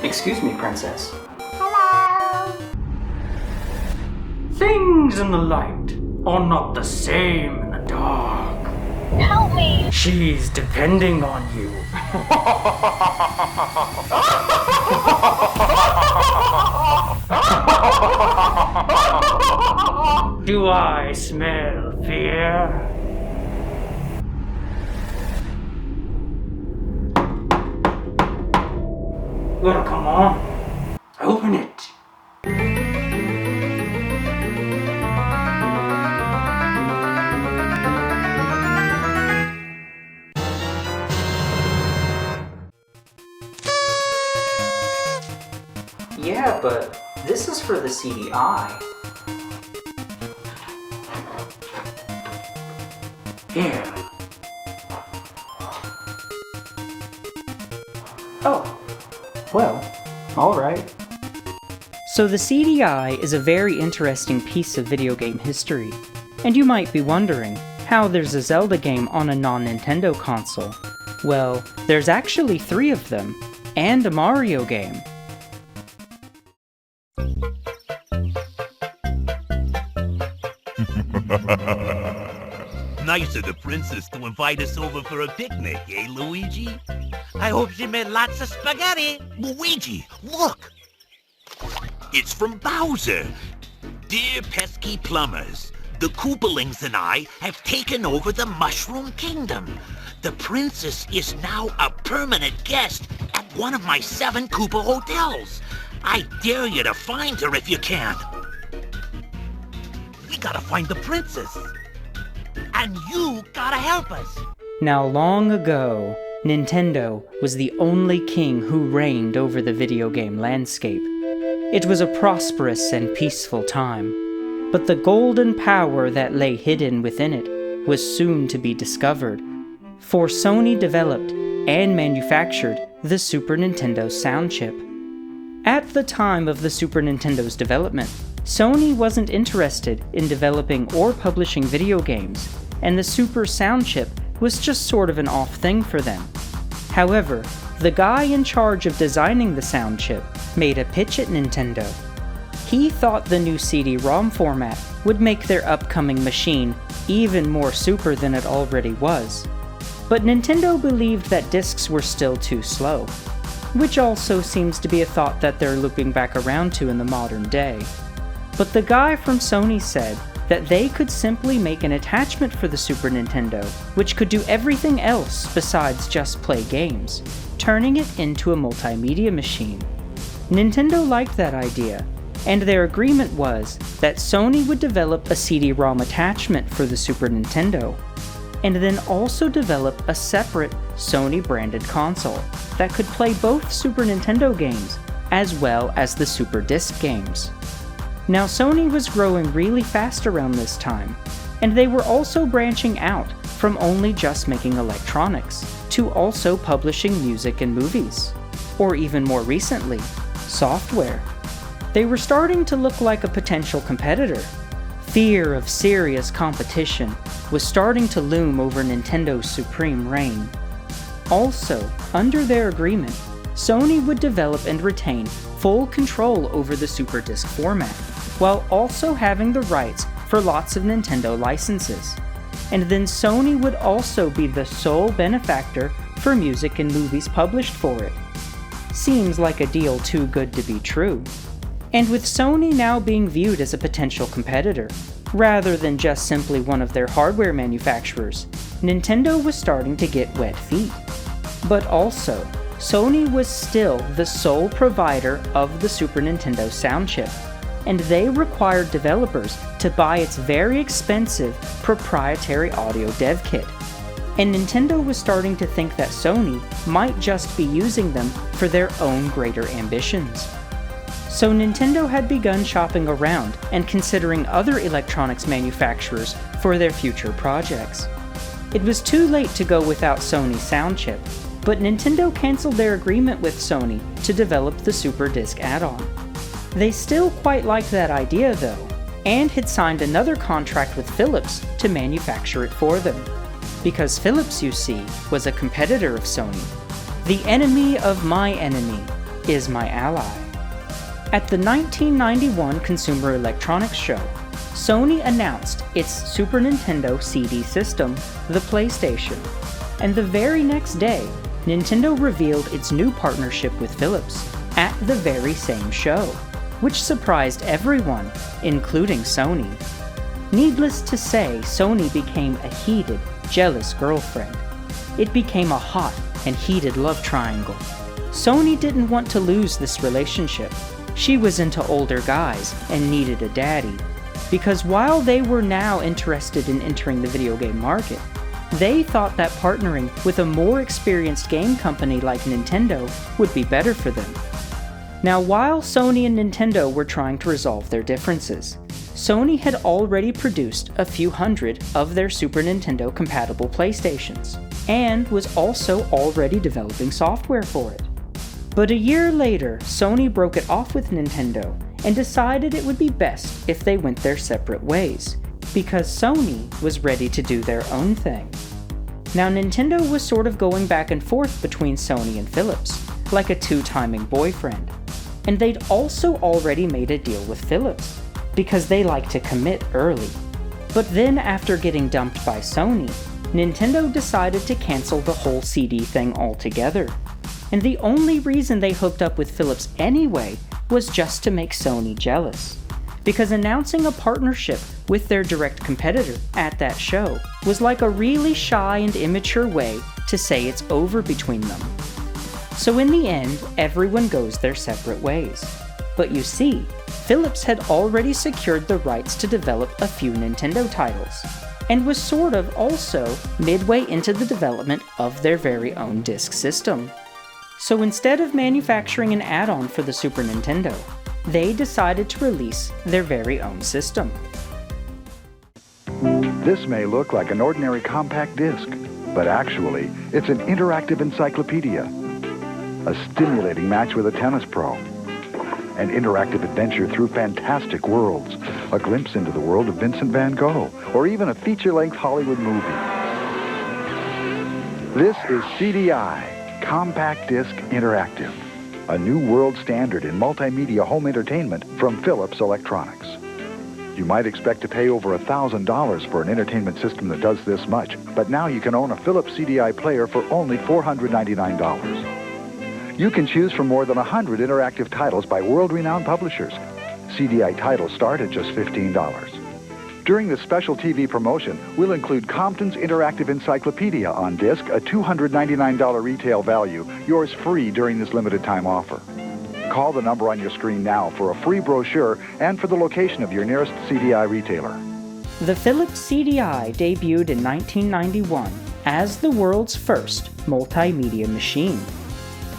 Excuse me, princess. Hello. Things in the light are not the same in the dark. Help me. She's depending on you. Do I smell fear? Well, come on. Open it. Yeah, but this is for the CDI. Here. Oh, well, alright. So the CDI is a very interesting piece of video game history. And you might be wondering, how there's a Zelda game on a non-Nintendo console? Well, there's actually 3 of them, and a Mario game. Nice of the princess to invite us over for a picnic, eh, Luigi? I hope she made lots of spaghetti. Luigi, look! It's from Bowser. Dear pesky plumbers, the Koopalings and I have taken over the Mushroom Kingdom. The princess is now a permanent guest at one of my 7 Koopa hotels. I dare you to find her if you can. We gotta find the princess. And you gotta help us. Now long ago, Nintendo was the only king who reigned over the video game landscape. It was a prosperous and peaceful time, but the golden power that lay hidden within it was soon to be discovered, for Sony developed and manufactured the Super Nintendo sound chip. At the time of the Super Nintendo's development, Sony wasn't interested in developing or publishing video games, and the Super sound chip was just sort of an off thing for them. However, the guy in charge of designing the sound chip made a pitch at Nintendo. He thought the new CD-ROM format would make their upcoming machine even more super than it already was. But Nintendo believed that discs were still too slow, which also seems to be a thought that they're looping back around to in the modern day. But the guy from Sony said that they could simply make an attachment for the Super Nintendo, which could do everything else besides just play games, turning it into a multimedia machine. Nintendo liked that idea, and their agreement was that Sony would develop a CD-ROM attachment for the Super Nintendo, and then also develop a separate Sony-branded console that could play both Super Nintendo games as well as the Super Disc games. Now, Sony was growing really fast around this time, and they were also branching out from only just making electronics to also publishing music and movies, or even more recently, software. They were starting to look like a potential competitor. Fear of serious competition was starting to loom over Nintendo's supreme reign. Also, under their agreement, Sony would develop and retain full control over the Super Disc format, while also having the rights for lots of Nintendo licenses. And then Sony would also be the sole benefactor for music and movies published for it. Seems like a deal too good to be true. And with Sony now being viewed as a potential competitor, rather than just simply one of their hardware manufacturers, Nintendo was starting to get wet feet. But also, Sony was still the sole provider of the Super Nintendo sound chip, and they required developers to buy its very expensive proprietary audio dev kit. And Nintendo was starting to think that Sony might just be using them for their own greater ambitions. So Nintendo had begun shopping around and considering other electronics manufacturers for their future projects. It was too late to go without Sony's sound chip, but Nintendo canceled their agreement with Sony to develop the Super Disc add-on. They still quite liked that idea though, and had signed another contract with Philips to manufacture it for them. Because Philips, you see, was a competitor of Sony. The enemy of my enemy, is my ally. At the 1991 Consumer Electronics Show, Sony announced its Super Nintendo CD system, the PlayStation, and the very next day, Nintendo revealed its new partnership with Philips at the very same show, which surprised everyone, including Sony. Needless to say, Sony became a heated, jealous girlfriend. It became a hot and heated love triangle. Sony didn't want to lose this relationship. She was into older guys and needed a daddy, because while they were now interested in entering the video game market, they thought that partnering with a more experienced game company like Nintendo would be better for them. Now, while Sony and Nintendo were trying to resolve their differences, Sony had already produced a few hundred of their Super Nintendo compatible PlayStations, and was also already developing software for it. But a year later, Sony broke it off with Nintendo and decided it would be best if they went their separate ways, because Sony was ready to do their own thing. Now, Nintendo was sort of going back and forth between Sony and Philips, like a two-timing boyfriend. And they'd also already made a deal with Philips, because they like to commit early. But then after getting dumped by Sony, Nintendo decided to cancel the whole CD thing altogether. And the only reason they hooked up with Philips anyway was just to make Sony jealous, because announcing a partnership with their direct competitor at that show was like a really shy and immature way to say it's over between them. So in the end, everyone goes their separate ways. But you see, Philips had already secured the rights to develop a few Nintendo titles, and was sort of also midway into the development of their very own disk system. So instead of manufacturing an add-on for the Super Nintendo, they decided to release their very own system. This may look like an ordinary compact disc, but actually, it's an interactive encyclopedia. A stimulating match with a tennis pro. An interactive adventure through fantastic worlds. A glimpse into the world of Vincent van Gogh, or even a feature-length Hollywood movie. This is CDI. Compact Disc Interactive, a new world standard in multimedia home entertainment from Philips Electronics. You might expect to pay over $1,000 for an entertainment system that does this much, but now you can own a Philips CDI player for only $499. You can choose from more than 100 interactive titles by world-renowned publishers. CDI titles start at just $15. During this special TV promotion, we'll include Compton's Interactive Encyclopedia on disc, a $299 retail value, yours free during this limited time offer. Call the number on your screen now for a free brochure and for the location of your nearest CDI retailer. The Philips CDI debuted in 1991 as the world's first multimedia machine.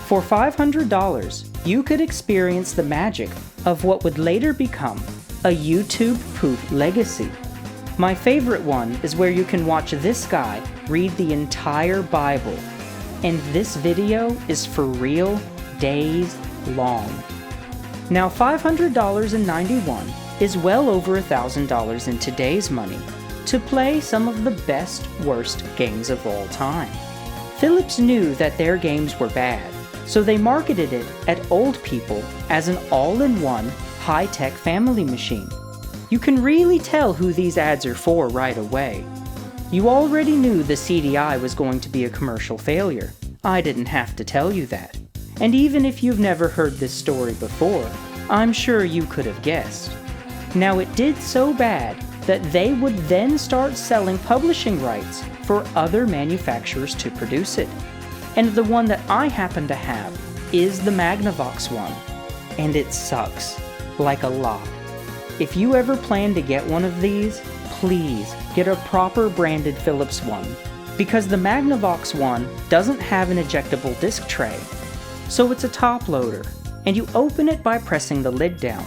For $500, you could experience the magic of what would later become a YouTube-proof legacy. My favorite one is where you can watch this guy read the entire Bible, and this video is for real, days long. Now $500 in '91 is well over $1,000 in today's money to play some of the best, worst games of all time. Philips knew that their games were bad, so they marketed it at old people as an all-in-one high-tech family machine. You can really tell who these ads are for right away. You already knew the CDI was going to be a commercial failure. I didn't have to tell you that. And even if you've never heard this story before, I'm sure you could have guessed. Now, it did so bad that they would then start selling publishing rights for other manufacturers to produce it. And the one that I happen to have is the Magnavox one. And it sucks. Like a lot. If you ever plan to get one of these, please get a proper branded Philips one, because the Magnavox one doesn't have an ejectable disc tray. So it's a top loader, and you open it by pressing the lid down.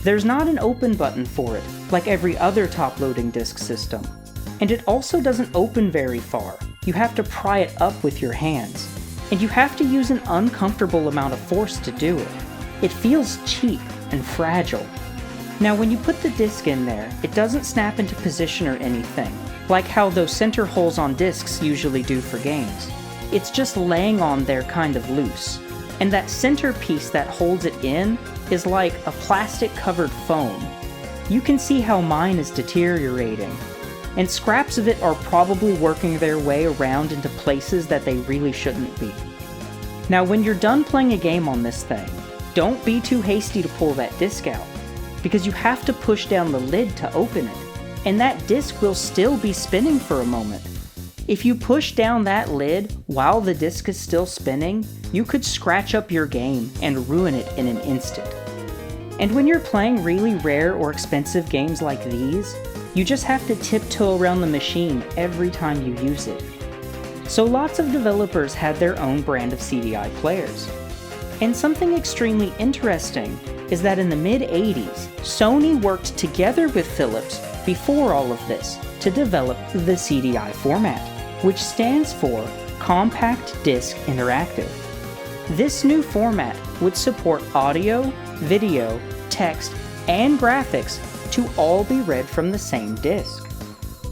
There's not an open button for it, like every other top-loading disc system. And it also doesn't open very far. You have to pry it up with your hands, and you have to use an uncomfortable amount of force to do it. It feels cheap and fragile. Now when you put the disc in there, it doesn't snap into position or anything, like how those center holes on discs usually do for games. It's just laying on there kind of loose, and that centerpiece that holds it in is like a plastic-covered foam. You can see how mine is deteriorating, and scraps of it are probably working their way around into places that they really shouldn't be. Now, when you're done playing a game on this thing, don't be too hasty to pull that disc out, because you have to push down the lid to open it, and that disc will still be spinning for a moment. If you push down that lid while the disc is still spinning, you could scratch up your game and ruin it in an instant. And when you're playing really rare or expensive games like these, you just have to tiptoe around the machine every time you use it. So lots of developers had their own brand of CDI players. And something extremely interesting is that in the mid-80s, Sony worked together with Philips before all of this to develop the CDI format, which stands for Compact Disc Interactive. This new format would support audio, video, text, and graphics to all be read from the same disc.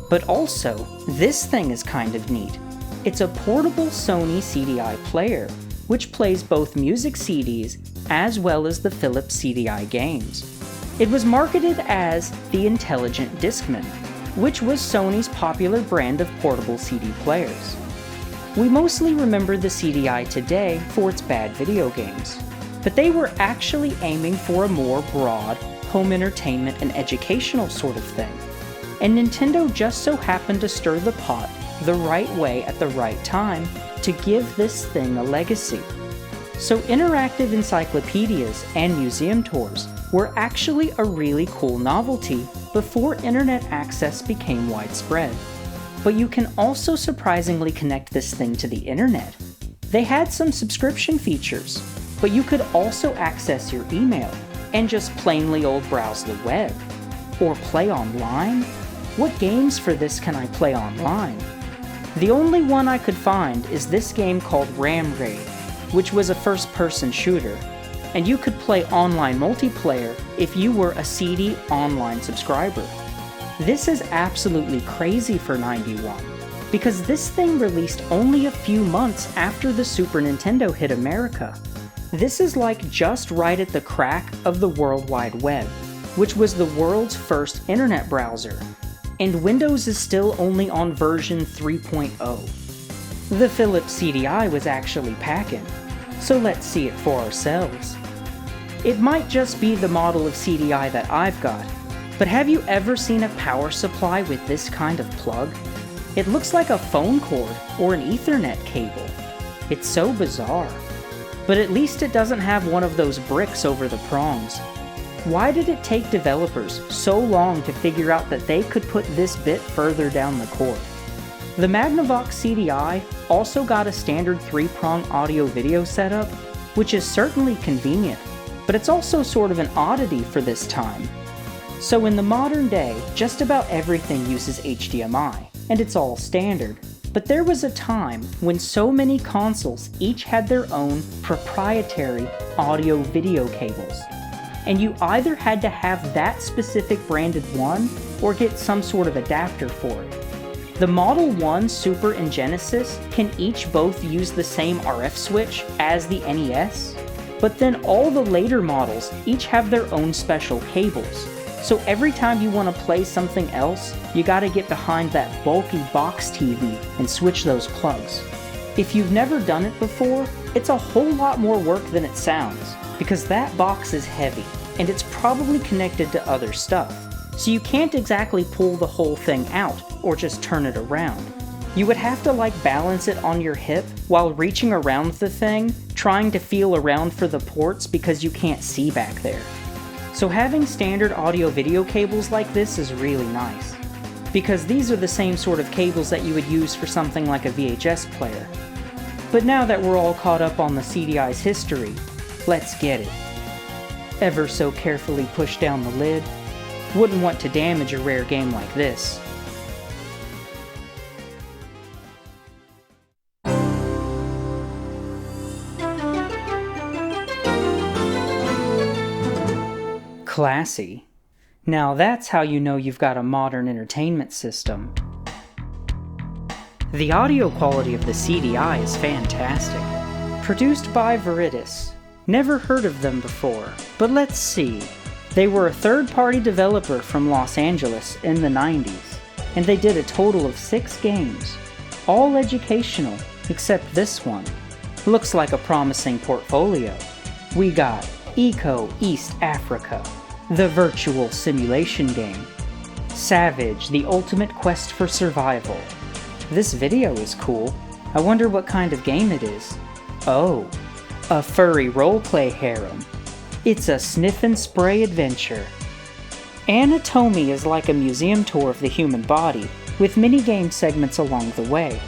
But also, this thing is kind of neat. It's a portable Sony CDI player, which plays both music CDs as well as the Philips CDI games. It was marketed as the Intelligent Discman, which was Sony's popular brand of portable CD players. We mostly remember the CDI today for its bad video games, but they were actually aiming for a more broad, home entertainment and educational sort of thing. And Nintendo just so happened to stir the pot the right way at the right time to give this thing a legacy. So interactive encyclopedias and museum tours were actually a really cool novelty before internet access became widespread. But you can also surprisingly connect this thing to the internet. They had some subscription features, but you could also access your email and just plainly old browse the web. Or play online? What games for this can I play online? The only one I could find is this game called Ram Raid, which was a first-person shooter, and you could play online multiplayer if you were a CD online subscriber. This is absolutely crazy for '91, because this thing released only a few months after the Super Nintendo hit America. This is like just right at the crack of the World Wide Web, which was the world's first internet browser, and Windows is still only on version 3.0. The Philips CDI was actually packing, so let's see it for ourselves. It might just be the model of CDI that I've got, but have you ever seen a power supply with this kind of plug? It looks like a phone cord or an Ethernet cable. It's so bizarre. But at least it doesn't have one of those bricks over the prongs. Why did it take developers so long to figure out that they could put this bit further down the cord? The Magnavox CDI also got a standard 3-prong audio-video setup, which is certainly convenient, but it's also sort of an oddity for this time. So in the modern day, just about everything uses HDMI, and it's all standard. But there was a time when so many consoles each had their own proprietary audio-video cables, and you either had to have that specific branded one or get some sort of adapter for it. The Model 1, Super, and Genesis can each both use the same RF switch as the NES, but then all the later models each have their own special cables. So every time you want to play something else, you gotta get behind that bulky box TV and switch those plugs. If you've never done it before, it's a whole lot more work than it sounds, because that box is heavy, and it's probably connected to other stuff. So you can't exactly pull the whole thing out, or just turn it around. You would have to balance it on your hip while reaching around the thing, trying to feel around for the ports because you can't see back there. So having standard audio-video cables like this is really nice, because these are the same sort of cables that you would use for something like a VHS player. But now that we're all caught up on the CDI's history, let's get it. Ever so carefully push down the lid. Wouldn't want to damage a rare game like this. Classy. Now that's how you know you've got a modern entertainment system. The audio quality of the CDI is fantastic. Produced by Veritas. Never heard of them before, but let's see. They were a third-party developer from Los Angeles in the 90s, and they did a total of 6 games, all educational, except this one. Looks like a promising portfolio. We got Eco East Africa, the virtual simulation game. Savage, the ultimate quest for survival. This video is cool. I wonder what kind of game it is. Oh, a furry roleplay harem. It's a sniff and spray adventure. Anatomy is like a museum tour of the human body, with mini-game segments along the way.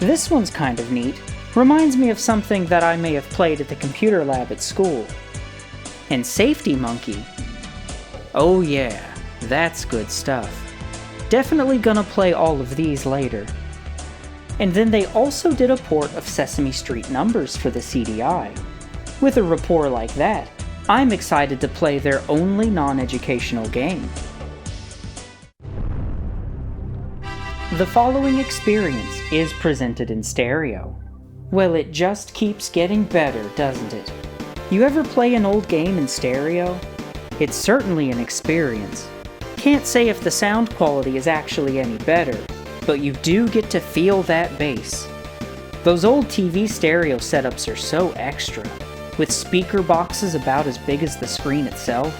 This one's kind of neat. Reminds me of something that I may have played at the computer lab at school. And Safety Monkey. Oh yeah, that's good stuff. Definitely gonna play all of these later. And then they also did a port of Sesame Street Numbers for the CDI. With a rapport like that, I'm excited to play their only non-educational game. The following experience is presented in stereo. Well, it just keeps getting better, doesn't it? You ever play an old game in stereo? It's certainly an experience. Can't say if the sound quality is actually any better, but you do get to feel that bass. Those old TV stereo setups are so extra, with speaker boxes about as big as the screen itself.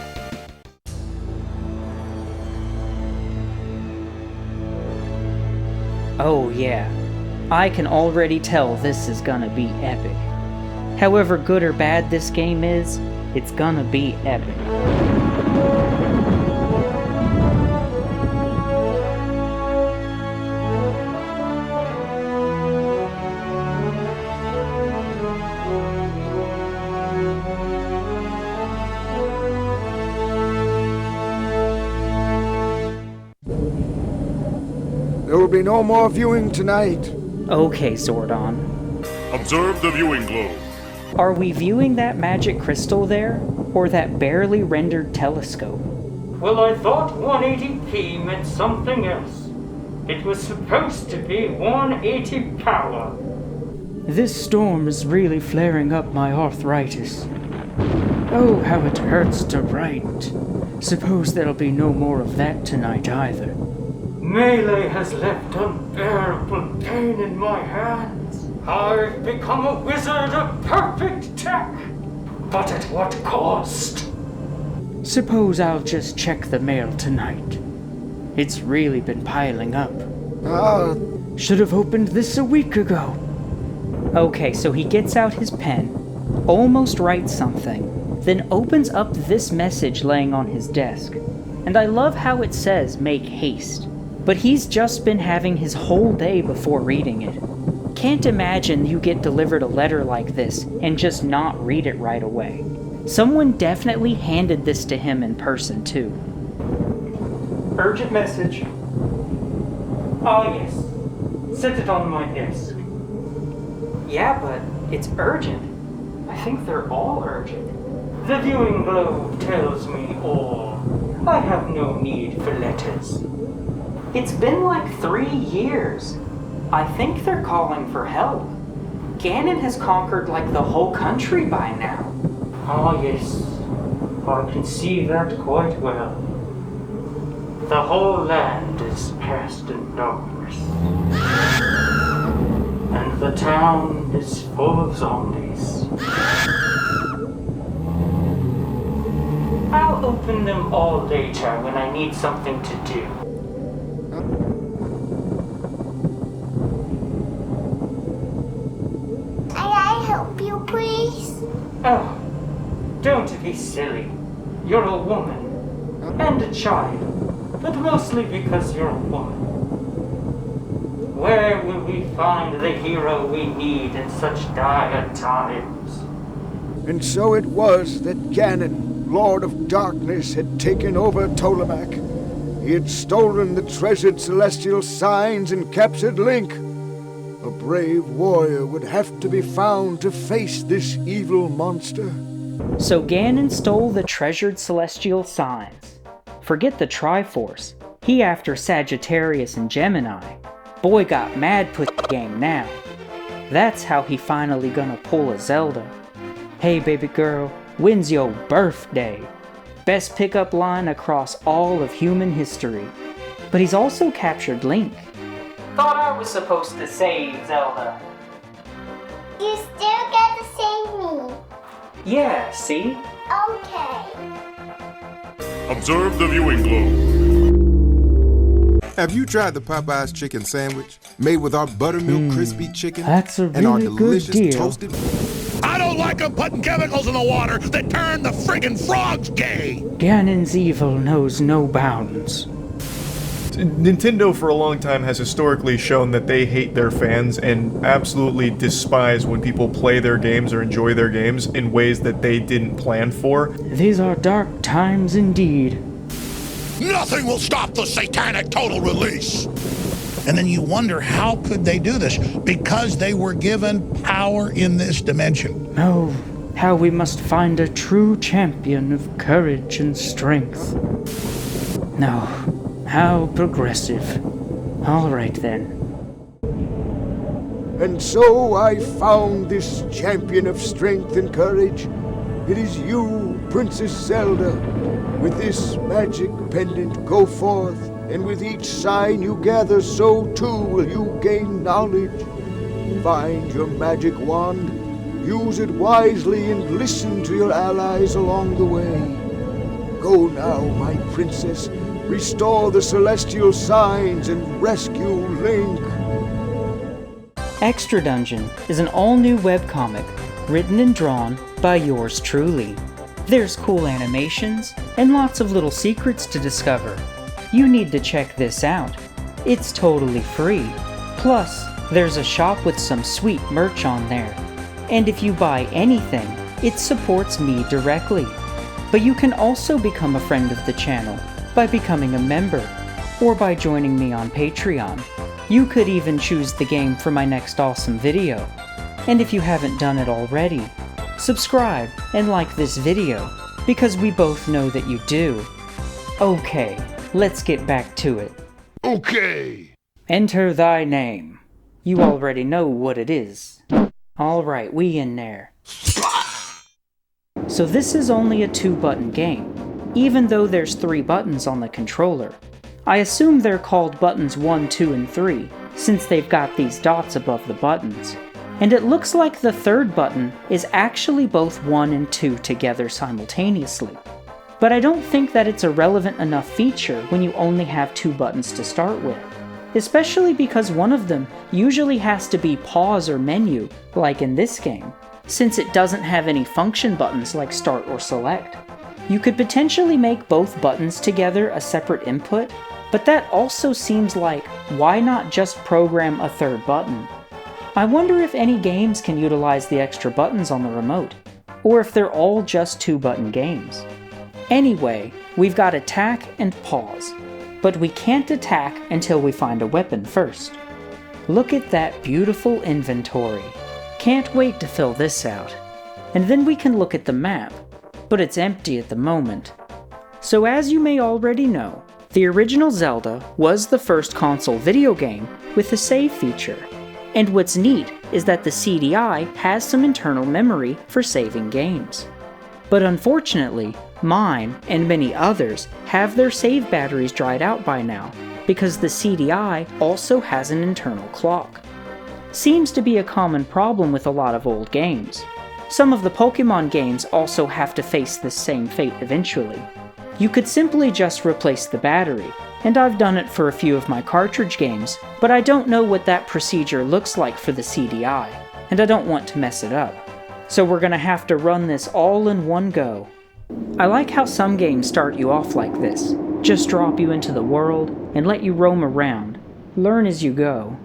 Oh yeah, I can already tell this is gonna be epic. However good or bad this game is, it's gonna be epic. There will be no more viewing tonight. Okay, Zordon. Observe the viewing globe. Are we viewing that magic crystal there, or that barely rendered telescope? Well, I thought 180p meant something else. It was supposed to be 180 power. This storm is really flaring up my arthritis. Oh, how it hurts to write. Suppose there'll be no more of that tonight either. Melee has left unbearable pain in my hands. I've become a wizard of perfect tech. But at what cost? Suppose I'll just check the mail tonight. It's really been piling up. Should have opened this a week ago. Okay, so he gets out his pen, almost writes something, then opens up this message laying on his desk. And I love how it says, "Make haste." But he's just been having his whole day before reading it. Can't imagine you get delivered a letter like this and just not read it right away. Someone definitely handed this to him in person too. Urgent message. Ah, yes. Set it on my desk. Yeah, but it's urgent. I think they're all urgent. The viewing globe tells me all. I have no need for letters. It's been like 3 years. I think they're calling for help. Ganon has conquered like the whole country by now. Ah, yes. I can see that quite well. The whole land is cast in darkness. And the town is full of zombies. I'll open them all later when I need something to do. May I help you, please? Oh, don't be silly. You're a woman. And a child. But mostly because you're a woman. Where will we find the hero we need in such dire times? And so it was that Ganon, Lord of Darkness, had taken over Ptolemaic. He had stolen the treasured celestial signs and captured Link. A brave warrior would have to be found to face this evil monster. So Ganon stole the treasured celestial signs. Forget the Triforce. He after Sagittarius and Gemini. Boy got mad pussy game now. That's how he finally gonna pull a Zelda. Hey baby girl, when's your birthday? Best pickup line across all of human history. But he's also captured Link. Thought I was supposed to save Zelda. You still get to save me. Yeah, see? Okay. Observe the viewing globe. Have you tried the Popeye's chicken sandwich? Made with our buttermilk crispy chicken That's a and our really good delicious deal. toasted... I don't like them putting chemicals in the water that turn the friggin' frogs gay. Ganon's evil knows no bounds. Nintendo for a long time has historically shown that they hate their fans and absolutely despise when people play their games or enjoy their games in ways that they didn't plan for. These are dark times indeed. Nothing will stop the satanic total release. And then you wonder, how could they do this? Because they were given power in this dimension. Oh, how we must find a true champion of courage and strength. No, how progressive. All right then. And so I found this champion of strength and courage. It is you, Princess Zelda. With this magic pendant, go forth, and with each sign you gather, so too will you gain knowledge. Find your magic wand, use it wisely, and listen to your allies along the way. Go now, my princess, restore the celestial signs and rescue Link. Extra Dungeon is an all-new webcomic written and drawn by yours truly. There's cool animations and lots of little secrets to discover. You need to check this out. It's totally free. Plus, there's a shop with some sweet merch on there. And if you buy anything, it supports me directly. But you can also become a friend of the channel by becoming a member, or by joining me on Patreon. You could even choose the game for my next awesome video. And if you haven't done it already, subscribe and like this video, because we both know that you do. Okay, let's get back to it. Okay. Enter thy name. You already know what it is. Alright, we in there. So this is only a 2-button game, even though there's 3 buttons on the controller. I assume they're called buttons 1, 2, and 3, since they've got these dots above the buttons. And it looks like the 3rd button is actually both 1 and 2 together simultaneously. But I don't think that it's a relevant enough feature when you only have 2 buttons to start with. Especially because one of them usually has to be pause or menu, like in this game, since it doesn't have any function buttons like start or select. You could potentially make both buttons together a separate input, but that also seems like, why not just program a 3rd button? I wonder if any games can utilize the extra buttons on the remote, or if they're all just 2-button games. Anyway, we've got attack and pause, but we can't attack until we find a weapon first. Look at that beautiful inventory. Can't wait to fill this out. And then we can look at the map, but it's empty at the moment. So as you may already know, the original Zelda was the first console video game with a save feature. And what's neat is that the CDI has some internal memory for saving games. But unfortunately, mine and many others have their save batteries dried out by now, because the CDI also has an internal clock. Seems to be a common problem with a lot of old games. Some of the Pokemon games also have to face this same fate eventually. You could simply just replace the battery, and I've done it for a few of my cartridge games, but I don't know what that procedure looks like for the CDI, and I don't want to mess it up. So we're gonna have to run this all in one go. I like how some games start you off like this, just drop you into the world and let you roam around, learn as you go.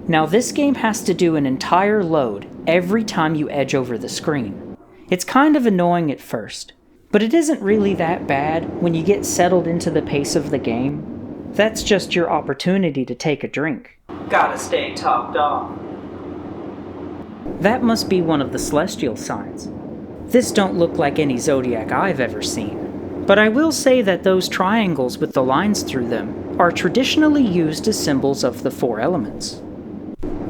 Now this game has to do an entire load every time you edge over the screen. It's kind of annoying at first, but it isn't really that bad when you get settled into the pace of the game. That's just your opportunity to take a drink. Gotta stay topped off. That must be one of the celestial signs. This don't look like any zodiac I've ever seen. But I will say that those triangles with the lines through them are traditionally used as symbols of the 4 elements.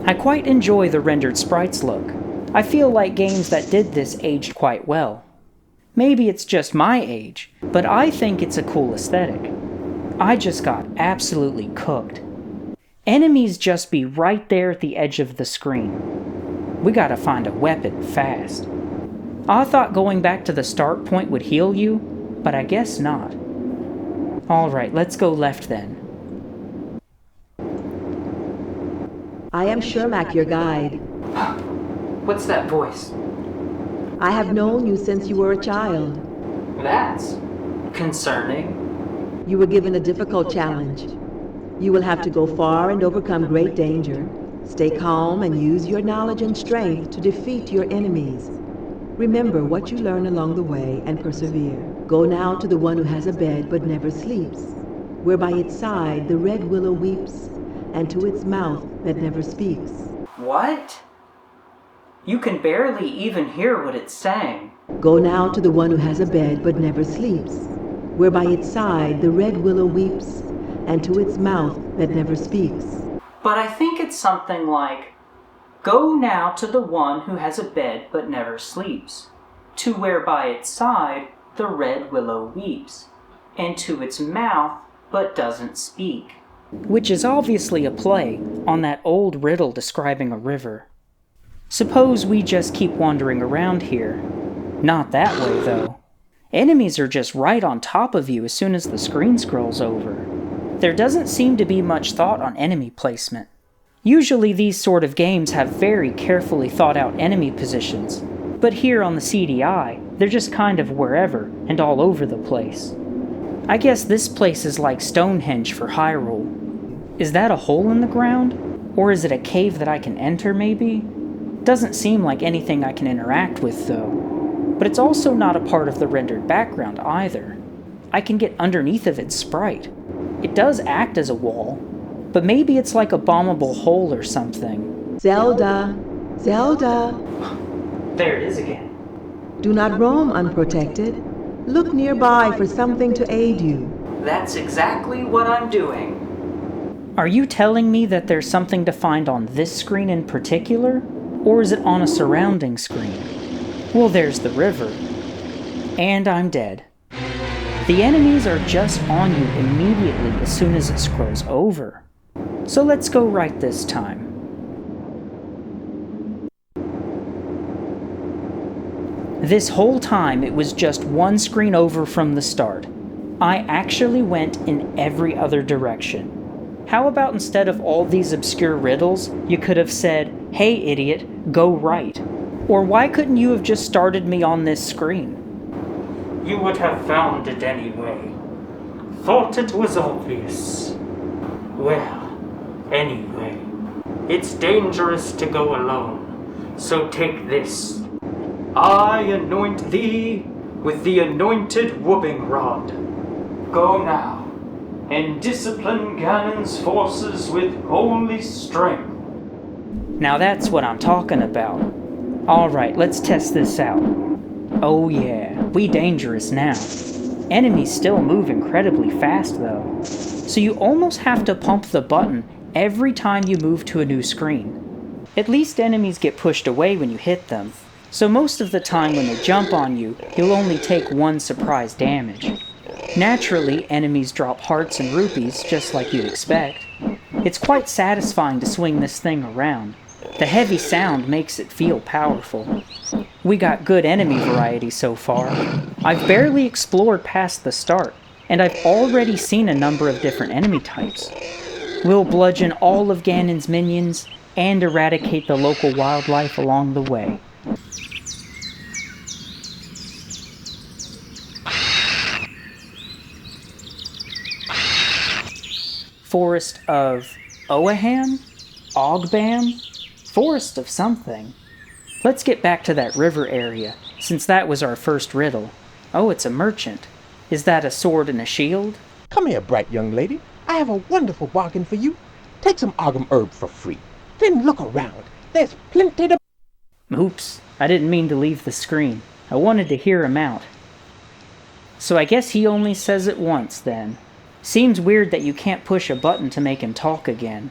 I quite enjoy the rendered sprites look. I feel like games that did this aged quite well. Maybe it's just my age, but I think it's a cool aesthetic. I just got absolutely cooked. Enemies just be right there at the edge of the screen. We gotta find a weapon fast. I thought going back to the start point would heal you, but I guess not. Alright, let's go left then. I am Shermack, your guide. What's that voice? I have known you since you were a child. That's concerning. You were given a difficult challenge. You will have to go far and overcome great danger. Stay calm and use your knowledge and strength to defeat your enemies. Remember what you learn along the way and persevere. Go now to the one who has a bed but never sleeps, where by its side the red willow weeps, and to its mouth that never speaks. What? You can barely even hear what it's saying. Go now to the one who has a bed but never sleeps, where by its side the red willow weeps, and to its mouth that never speaks. But I think it's something like, go now to the one who has a bed but never sleeps, to where by its side the red willow weeps, and to its mouth but doesn't speak. Which is obviously a play on that old riddle describing a river. Suppose we just keep wandering around here. Not that way, though. Enemies are just right on top of you as soon as the screen scrolls over. There doesn't seem to be much thought on enemy placement. Usually these sort of games have very carefully thought out enemy positions, but here on the CDI, they're just kind of wherever and all over the place. I guess this place is like Stonehenge for Hyrule. Is that a hole in the ground? Or is it a cave that I can enter, maybe? Doesn't seem like anything I can interact with, though. But it's also not a part of the rendered background either. I can get underneath of its sprite. It does act as a wall, but maybe it's like a bombable hole or something. Zelda! Zelda! There it is again. Do not roam unprotected. Look nearby for something to aid you. That's exactly what I'm doing. Are you telling me that there's something to find on this screen in particular? Or is it on a surrounding screen? Well, there's the river. And I'm dead. The enemies are just on you immediately as soon as it scrolls over. So let's go right this time. This whole time it was just one screen over from the start. I actually went in every other direction. How about instead of all these obscure riddles, you could have said, "Hey idiot, go right." Or why couldn't you have just started me on this screen? You would have found it anyway. Thought it was obvious. Well, anyway, it's dangerous to go alone, so take this. I anoint thee with the anointed whooping rod. Go now, and discipline Ganon's forces with holy strength. Now that's what I'm talking about. Alright, let's test this out. Oh yeah, we dangerous now. Enemies still move incredibly fast though. So you almost have to pump the button every time you move to a new screen. At least enemies get pushed away when you hit them. So most of the time when they jump on you, you'll only take one surprise damage. Naturally, enemies drop hearts and rupees, just like you'd expect. It's quite satisfying to swing this thing around. The heavy sound makes it feel powerful. We got good enemy variety so far. I've barely explored past the start, and I've already seen a number of different enemy types. We'll bludgeon all of Ganon's minions, and eradicate the local wildlife along the way. Forest of Oahan? Ogbam? Forest of something. Let's get back to that river area, since that was our first riddle. Oh, it's a merchant. Is that a sword and a shield? Come here, bright young lady. I have a wonderful bargain for you. Take some Ogam herb for free. Then look around. There's plenty to... Oops, I didn't mean to leave the screen. I wanted to hear him out. So I guess he only says it once, then. Seems weird that you can't push a button to make him talk again.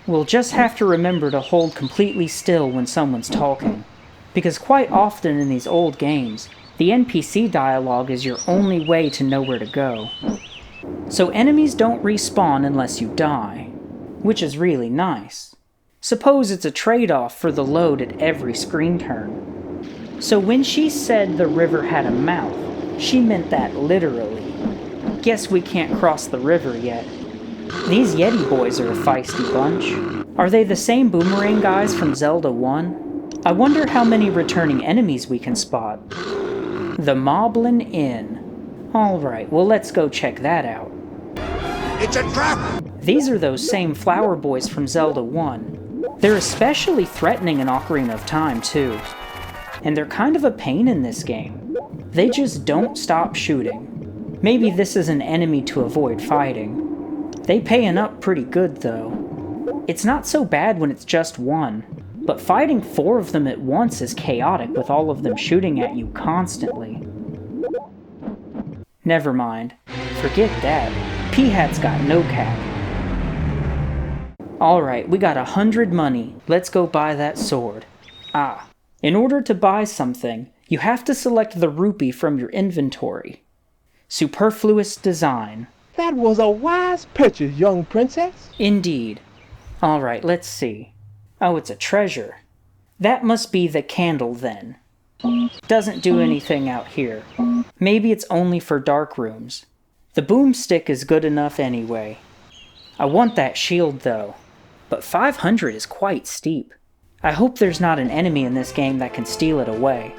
We'll just have to remember to hold completely still when someone's talking. Because quite often in these old games, the NPC dialogue is your only way to know where to go. So enemies don't respawn unless you die, which is really nice. Suppose it's a trade-off for the load at every screen turn. So when she said the river had a mouth, she meant that literally. Guess we can't cross the river yet. These Yeti boys are a feisty bunch. Are they the same boomerang guys from Zelda 1? I wonder how many returning enemies we can spot. The Moblin Inn. Alright, well let's go check that out. It's a trap! These are those same flower boys from Zelda 1. They're especially threatening in Ocarina of Time, too. And they're kind of a pain in this game. They just don't stop shooting. Maybe this is an enemy to avoid fighting. They payin' up pretty good, though. It's not so bad when it's just one, but fighting 4 of them at once is chaotic with all of them shooting at you constantly. Never mind. Forget that. P-Hat's got no cap. Alright, we got 100 money. Let's go buy that sword. In order to buy something, you have to select the rupee from your inventory. Superfluous design. That was a wise purchase, young princess. Indeed. Alright, let's see. Oh, it's a treasure. That must be the candle then. Doesn't do anything out here. Maybe it's only for dark rooms. The boomstick is good enough anyway. I want that shield though. But 500 is quite steep. I hope there's not an enemy in this game that can steal it away.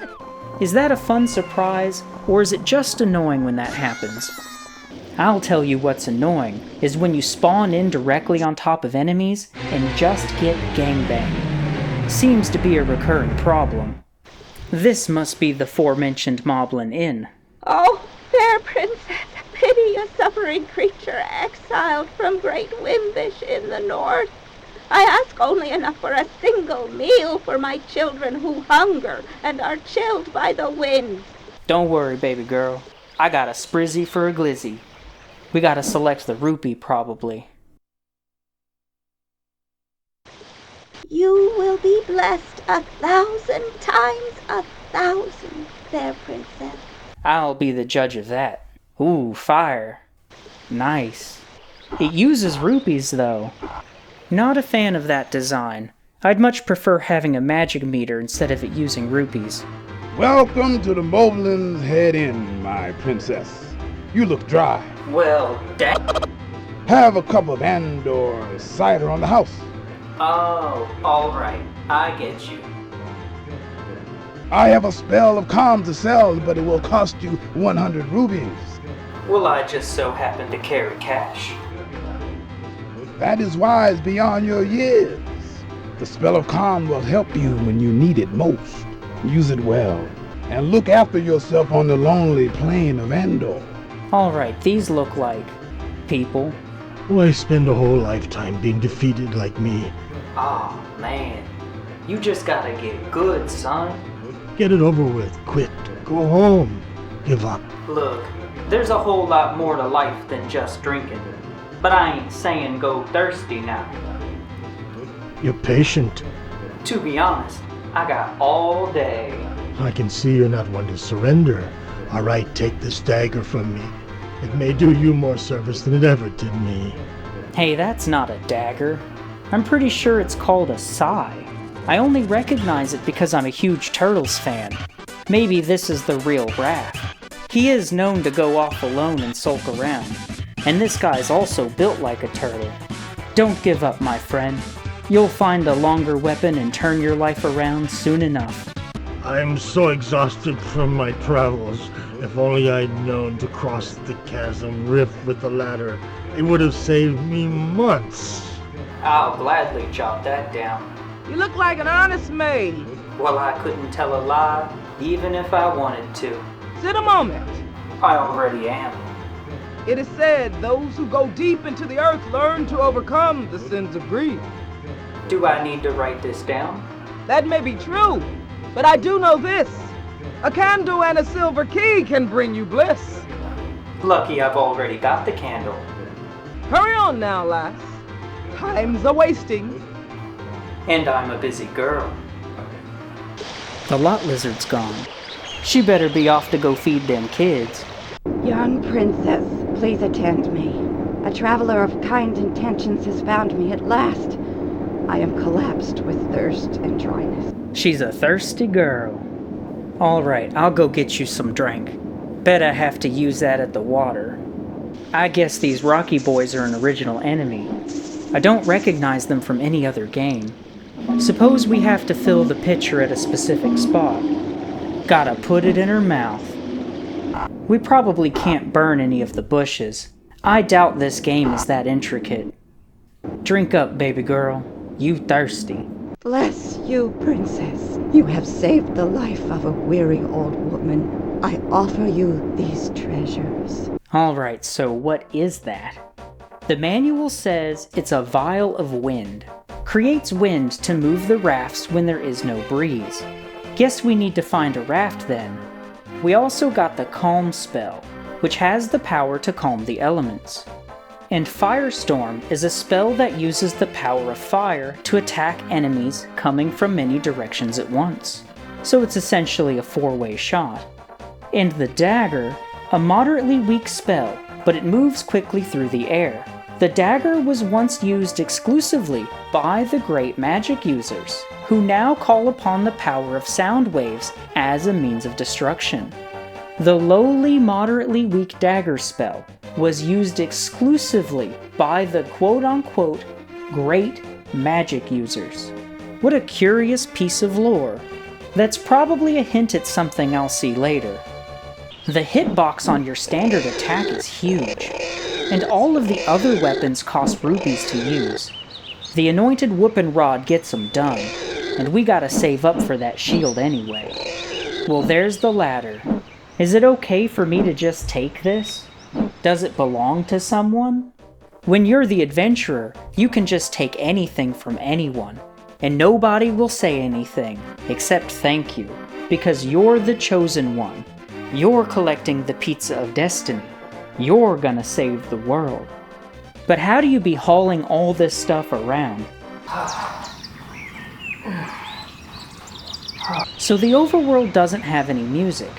Is that a fun surprise, or is it just annoying when that happens? I'll tell you what's annoying, is when you spawn in directly on top of enemies and just get gangbanged. Seems to be a recurring problem. This must be the aforementioned Moblin Inn. Oh, fair princess, pity a suffering creature exiled from great Wimbish in the north. I ask only enough for a single meal for my children who hunger and are chilled by the wind. Don't worry, baby girl. I got a sprizzy for a glizzy. We gotta select the rupee, probably. You will be blessed 1,000 times 1,000, fair princess. I'll be the judge of that. Ooh, fire. Nice. It uses rupees, though. Not a fan of that design. I'd much prefer having a magic meter instead of it using rupees. Welcome to the Moblin's Head Inn, my princess. You look dry. Well, Have a cup of Andor cider on the house. Oh, alright. I get you. I have a spell of calm to sell, but it will cost you 100 rubies. Well, I just so happen to carry cash. That is wise beyond your years. The spell of calm will help you when you need it most. Use it well, and look after yourself on the lonely plain of Andor. Alright, these look like people. Why spend a whole lifetime being defeated like me? Oh, man. You just gotta get good, son. Get it over with. Quit. Go home. Give up. Look, there's a whole lot more to life than just drinking. But I ain't saying go thirsty now. You're patient. To be honest, I got all day. I can see you're not one to surrender. All right, take this dagger from me. It may do you more service than it ever did me. Hey, that's not a dagger. I'm pretty sure it's called a sai. I only recognize it because I'm a huge Turtles fan. Maybe this is the real Wrath. He is known to go off alone and sulk around. And this guy's also built like a turtle. Don't give up, my friend. You'll find a longer weapon and turn your life around soon enough. I'm so exhausted from my travels. If only I'd known to cross the chasm rift with the ladder, it would have saved me months. I'll gladly jot that down. You look like an honest maid. Well, I couldn't tell a lie, even if I wanted to. Sit a moment. I already am. It is said those who go deep into the earth learn to overcome the sins of grief. Do I need to write this down? That may be true, but I do know this. A candle and a silver key can bring you bliss. Lucky I've already got the candle. Hurry on now, lass. Time's a-wasting. And I'm a busy girl. The lot lizard's gone. She better be off to go feed them kids. Young princess, please attend me. A traveler of kind intentions has found me at last. I am collapsed with thirst and dryness. She's a thirsty girl. All right, I'll go get you some drink. Bet I have to use that at the water. I guess these Rocky boys are an original enemy. I don't recognize them from any other game. Suppose we have to fill the pitcher at a specific spot. Gotta put it in her mouth. We probably can't burn any of the bushes. I doubt this game is that intricate. Drink up, baby girl. You thirsty. Bless you, princess. You have saved the life of a weary old woman. I offer you these treasures. Alright, so what is that? The manual says it's a vial of wind. Creates wind to move the rafts when there is no breeze. Guess we need to find a raft then. We also got the Calm spell, which has the power to calm the elements. And Firestorm is a spell that uses the power of fire to attack enemies coming from many directions at once. So it's essentially a four-way shot. And the Dagger, a moderately weak spell, but it moves quickly through the air. The dagger was once used exclusively by the great magic users, who now call upon the power of sound waves as a means of destruction. The lowly, moderately weak dagger spell was used exclusively by the quote-unquote great magic users. What a curious piece of lore. That's probably a hint at something I'll see later. The hitbox on your standard attack is huge, and all of the other weapons cost rupees to use. The anointed whoopin' rod gets them done, and we gotta save up for that shield anyway. Well, there's the ladder. Is it okay for me to just take this? Does it belong to someone? When you're the adventurer, you can just take anything from anyone, and nobody will say anything except thank you, because you're the chosen one. You're collecting the pizza of destiny. You're gonna save the world. But how do you be hauling all this stuff around? So the overworld doesn't have any music,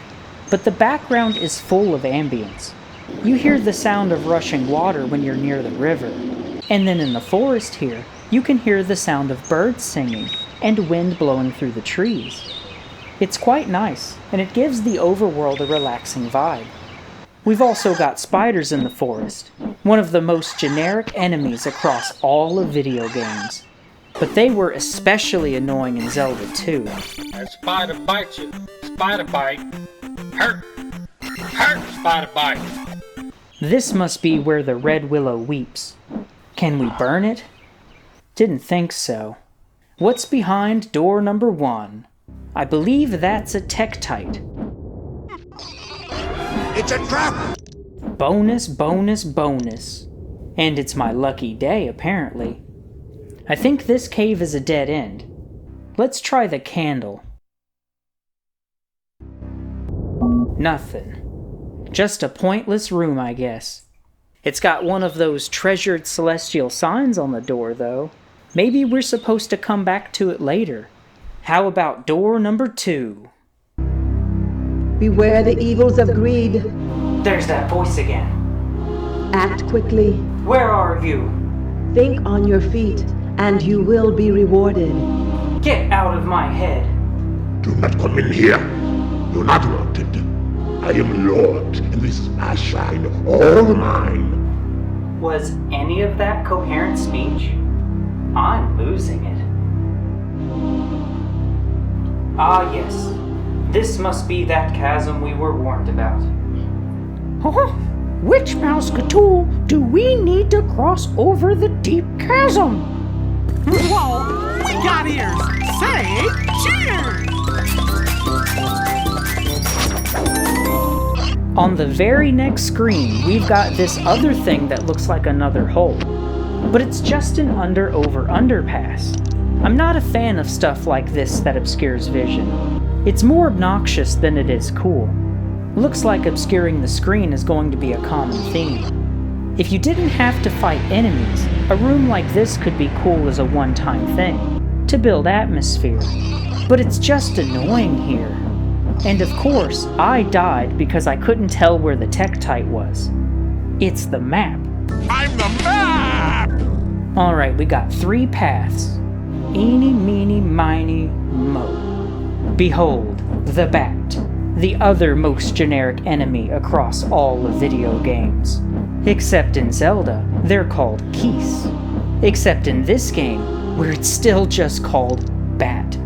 but the background is full of ambience. You hear the sound of rushing water when you're near the river, and then in the forest here, you can hear the sound of birds singing and wind blowing through the trees. It's quite nice, and it gives the overworld a relaxing vibe. We've also got spiders in the forest, one of the most generic enemies across all of video games. But they were especially annoying in Zelda 2. A spider bites you. Spider bite. Hurt. Hurt, spider bite. This must be where the red willow weeps. Can we burn it? Didn't think so. What's behind door number 1? I believe that's a Tektite. It's a trap! Bonus, bonus, bonus. And it's my lucky day, apparently. I think this cave is a dead end. Let's try the candle. Nothing. Just a pointless room, I guess. It's got one of those treasured celestial signs on the door, though. Maybe we're supposed to come back to it later. How about door number 2? Beware the evils of greed. There's that voice again. Act quickly. Where are you? Think on your feet, and you will be rewarded. Get out of my head. Do not come in here. You're not wanted. I am Lord, and this is my shrine, all mine. Was any of that coherent speech? I'm losing it. Ah, yes. This must be that chasm we were warned about. Huh? Which Mousecatool do we need to cross over the deep chasm? Whoa, we got ears! Say cheers! On the very next screen, we've got this other thing that looks like another hole. But it's just an under-over underpass. I'm not a fan of stuff like this that obscures vision. It's more obnoxious than it is cool. Looks like obscuring the screen is going to be a common theme. If you didn't have to fight enemies, a room like this could be cool as a one-time thing, to build atmosphere. But it's just annoying here. And of course, I died because I couldn't tell where the Tektite was. It's the map. I'm the map! Alright, we got 3 paths. Eeny, meeny, miny, mo. Behold, the bat. The other most generic enemy across all of video games. Except in Zelda, they're called Keese. Except in this game, where it's still just called Bat.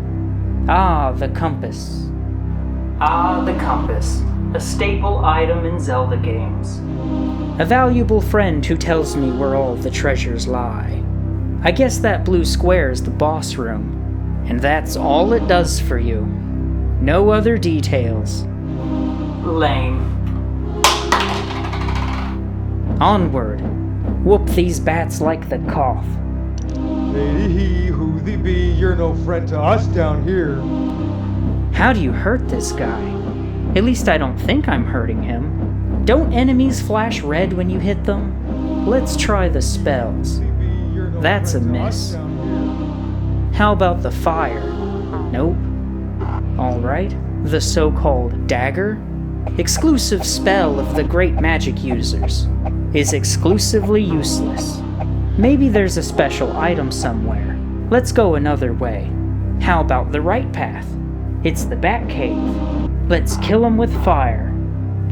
Ah, the compass. Ah, the compass. A staple item in Zelda games. A valuable friend who tells me where all the treasures lie. I guess that blue square is the boss room. And that's all it does for you. No other details. Lame. Onward. Whoop these bats like the cough. Lady he, who thee be, you're no friend to us down here. How do you hurt this guy? At least I don't think I'm hurting him. Don't enemies flash red when you hit them? Let's try the spells. That's a miss. How about the fire? Nope. Alright. The so-called dagger? Exclusive spell of the great magic users. Is exclusively useless. Maybe there's a special item somewhere. Let's go another way. How about the right path? It's the bat cave. Let's kill him with fire.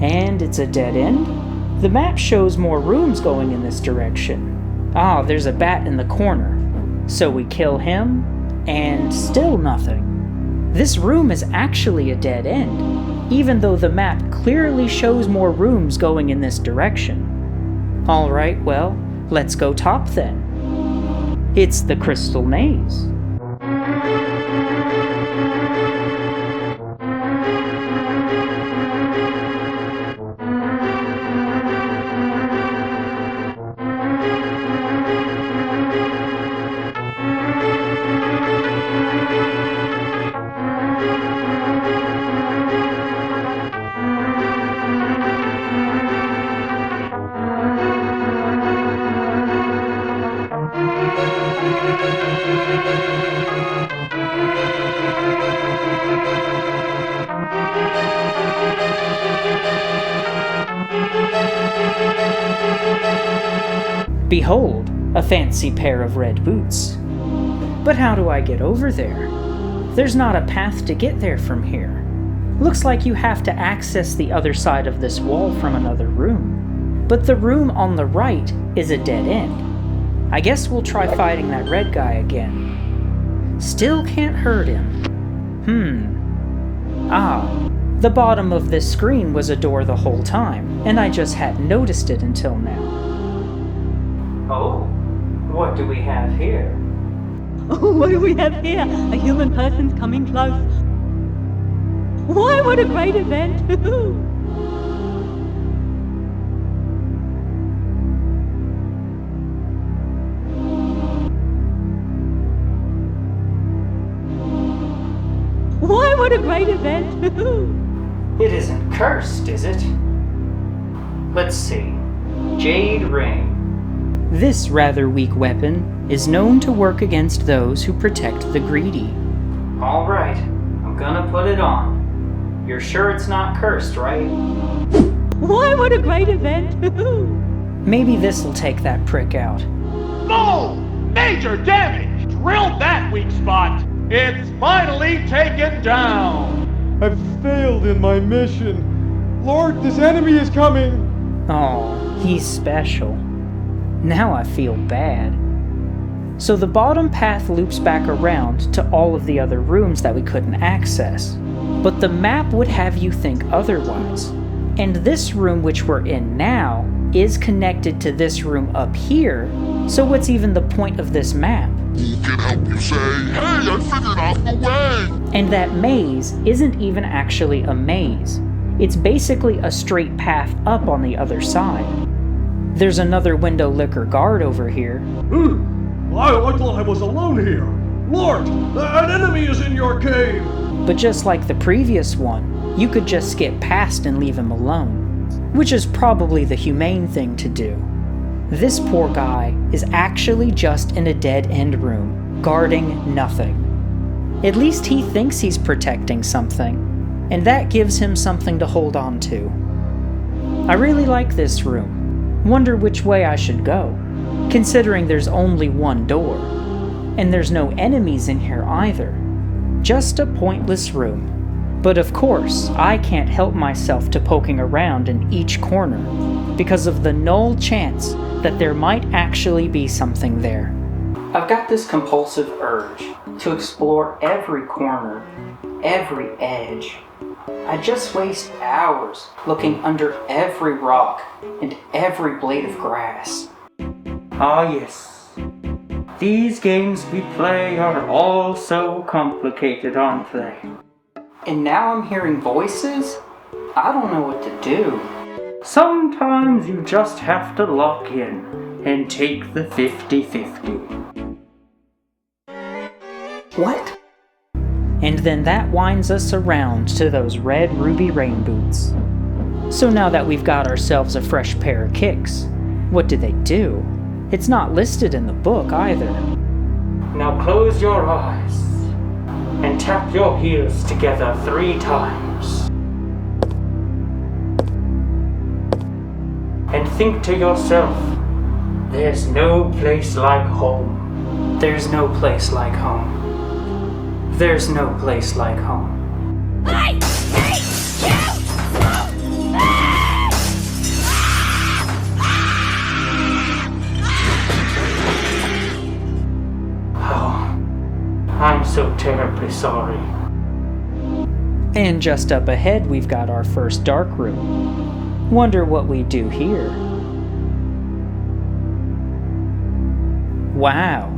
And it's a dead end? The map shows more rooms going in this direction. Ah, there's a bat in the corner. So we kill him, and still nothing. This room is actually a dead end, even though the map clearly shows more rooms going in this direction. Alright, well, let's go top then. It's the Crystal Maze. Behold, a fancy pair of red boots. But how do I get over there? There's not a path to get there from here. Looks like you have to access the other side of this wall from another room. But the room on the right is a dead end. I guess we'll try fighting that red guy again. Still can't hurt him. Ah, the bottom of this screen was a door the whole time, and I just hadn't noticed it until now. Oh, what do we have here? Oh, what do we have here? A human person's coming close. Why, what a great event! Why, what a great event! It isn't cursed, is it? Let's see. Jade Ring. This rather weak weapon is known to work against those who protect the greedy. Alright, I'm gonna put it on. You're sure it's not cursed, right? Why, what a great event! Maybe this'll take that prick out. Boom! Major damage! Drilled that weak spot! It's finally taken down! I've failed in my mission. Lord, this enemy is coming! Oh, he's special. Now I feel bad. So the bottom path loops back around to all of the other rooms that we couldn't access. But the map would have you think otherwise. And this room which we're in now is connected to this room up here, so what's even the point of this map? Who can help you say, hey, I figured out a way? And that maze isn't even actually a maze. It's basically a straight path up on the other side. There's another window licker guard over here. I thought I was alone here. Lord, an enemy is in your cave. But just like the previous one, you could just skip past and leave him alone. Which is probably the humane thing to do. This poor guy is actually just in a dead-end room, guarding nothing. At least he thinks he's protecting something, and that gives him something to hold on to. I really like this room. Wonder which way I should go, considering there's only one door. And there's no enemies in here either. Just a pointless room. But of course, I can't help myself to poking around in each corner, because of the null chance that there might actually be something there. I've got this compulsive urge to explore every corner, every edge. I just waste hours looking under every rock and every blade of grass. Ah yes, these games we play are all so complicated, aren't they? And now I'm hearing voices? I don't know what to do. Sometimes you just have to lock in and take the 50-50. What? And then that winds us around to those red ruby rain boots. So now that we've got ourselves a fresh pair of kicks, what do they do? It's not listed in the book either. Now close your eyes and tap your heels together 3 times. And think to yourself, there's no place like home. There's no place like home. There's no place like home. I'm so terribly sorry. And just up ahead, we've got our first dark room. Wonder what we do here. Wow,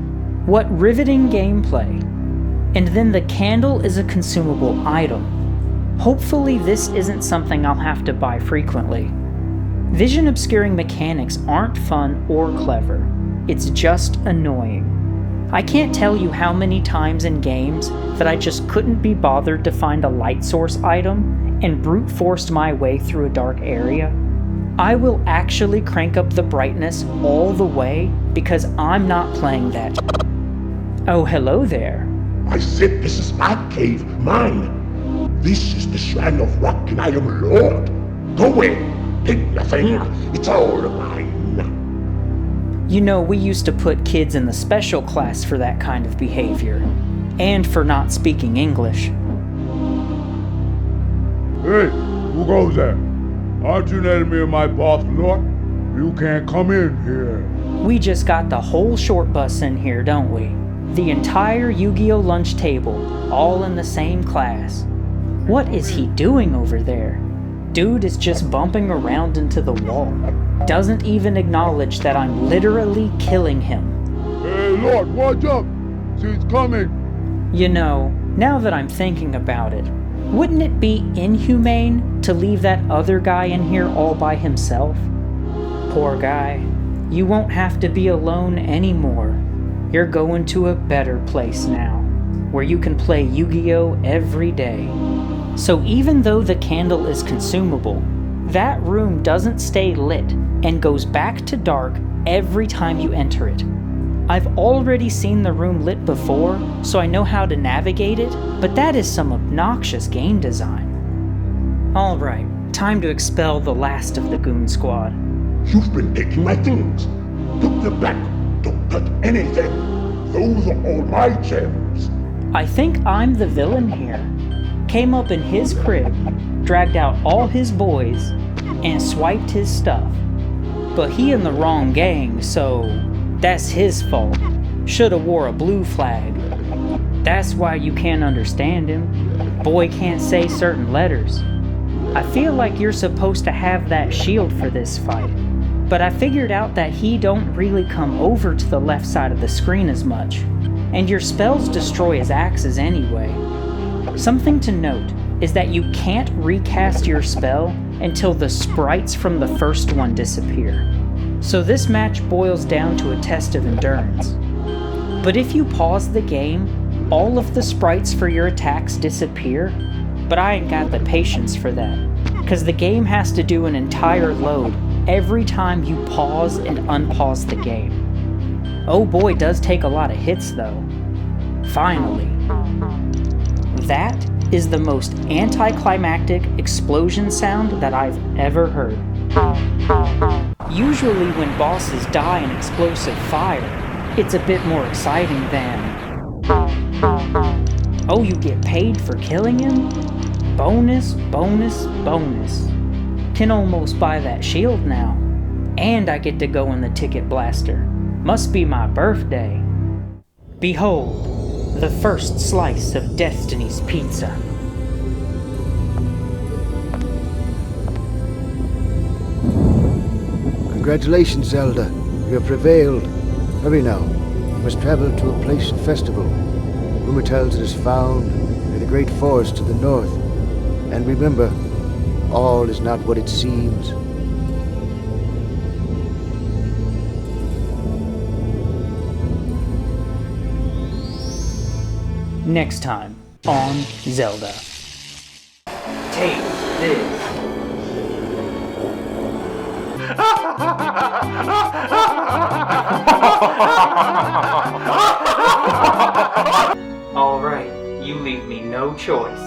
what riveting gameplay. And then the candle is a consumable item. Hopefully this isn't something I'll have to buy frequently. Vision obscuring mechanics aren't fun or clever. It's just annoying. I can't tell you how many times in games that I just couldn't be bothered to find a light source item and brute forced my way through a dark area. I will actually crank up the brightness all the way because I'm not playing that. Oh, hello there. I said this is my cave, mine. This is the shrine of rock and I am Lord. Go away, take nothing, it's all mine. You know, we used to put kids in the special class for that kind of behavior. And for not speaking English. Hey, who goes there? Aren't you letting me and my boss, Lord? You can't come in here. We just got the whole short bus in here, don't we? The entire Yu-Gi-Oh! Lunch table, all in the same class. What is he doing over there? Dude is just bumping around into the wall. Doesn't even acknowledge that I'm literally killing him. Hey, Lord, watch up! She's coming! You know, now that I'm thinking about it, wouldn't it be inhumane to leave that other guy in here all by himself? Poor guy. You won't have to be alone anymore. You're going to a better place now, where you can play Yu-Gi-Oh! Every day. So even though the candle is consumable, that room doesn't stay lit and goes back to dark every time you enter it. I've already seen the room lit before, so I know how to navigate it, but that is some obnoxious game design. Alright, time to expel the last of the goon squad. You've been taking my things. Put them back. Don't touch anything. Those are all my gems. I think I'm the villain here. Came up in his crib, dragged out all his boys, and swiped his stuff. But he in the wrong gang, so that's his fault. Shoulda wore a blue flag. That's why you can't understand him. Boy can't say certain letters. I feel like you're supposed to have that shield for this fight, but I figured out that he don't really come over to the left side of the screen as much, and your spells destroy his axes anyway. Something to note is that you can't recast your spell until the sprites from the first one disappear. So this match boils down to a test of endurance. But if you pause the game, all of the sprites for your attacks disappear, but I ain't got the patience for that, because the game has to do an entire load every time you pause and unpause the game. Oh boy, does take a lot of hits though. Finally. That is the most anticlimactic explosion sound that I've ever heard. Usually when bosses die in explosive fire, it's a bit more exciting than, oh, you get paid for killing him? Bonus, bonus, bonus. Can almost buy that shield now. And I get to go in the ticket blaster. Must be my birthday. Behold, the first slice of Destiny's pizza. Congratulations, Zelda. You have prevailed. Hurry now. You must travel to a place festival. Rumor tells it is found in the great forest to the north. And remember, all is not what it seems. Next time on Zelda. Take this. Alright, you leave me no choice.